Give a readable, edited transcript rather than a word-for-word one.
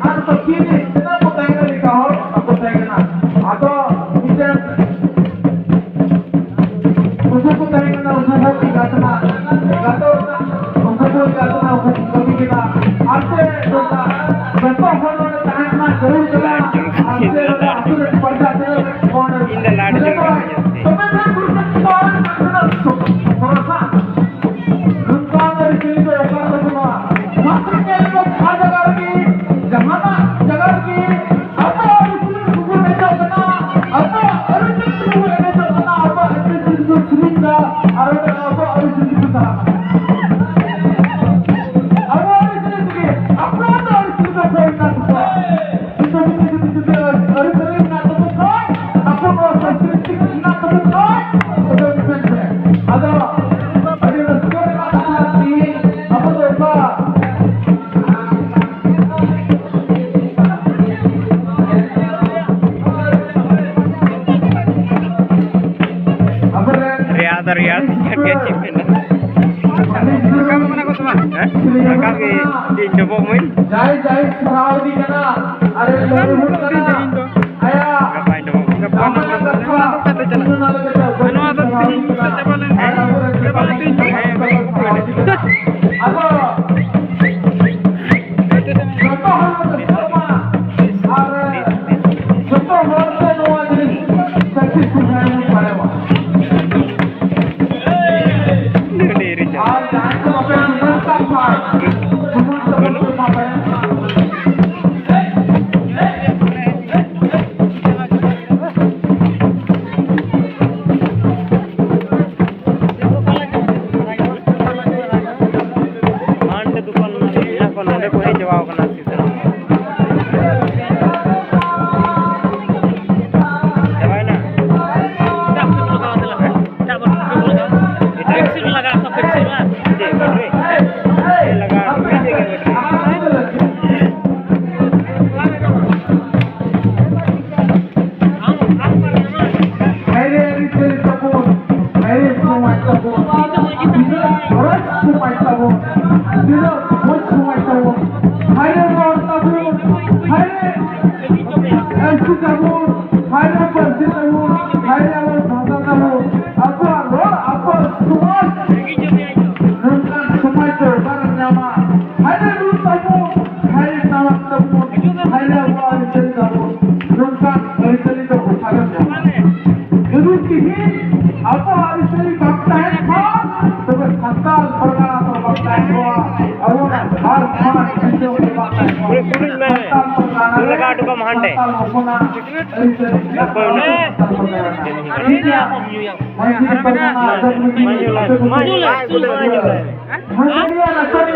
Ano sa kini? Sino mo tayo na ikaw? Ako tayo na. Ato, minsan, usuko tayo na usuko ikato na. Ikato na. Usuko ikato na usuko kami kita. Ase, dosa. Beto hono na tayo na. Garul kala. Ase, asur पर्दा से corner in the लाड तो मैं गुरु कौन थोड़ा दुकान और के लिए एकर रखना मात्र के लोग खा जगह की जमाना जगह की अब गुरु नहीं जाना अब अर्जुन गुरु नहीं जाना अब अर्जुन गुरु सुनिंदा और अब अर्जुन गुरु सा अब अर्जुन के अपना तो अर्जुन का कोई ना तो अर्जुन ना तो अपना संस्कृति ना तो तो डिफरेंस है अदा अरे रस्ते में आती अब तो का अब रियाद क्या चिपन kamu mana kau semua? Kaki di coba main. जाए सरावती करना अरे लोग करना आया Ngapain dong? Ngapain dong? Kata jalan. Anu ada ting baca balen. Balen ting. apa contoh sama are contoh harus doa jadi sakit sungai parewa Ini iri jalan. आज जान को अपने सुमन का पार सुमन को पापा Anda dukan mana? Aku nande kau ini jawab kena sih. Jawab na. apa hari ini bangsa hebat, tapi santal perkara atau bangsa hebat, awalnya har mana itu bangsa hebat. Kulit mana? Kulit kado kamu hande. Maju lah.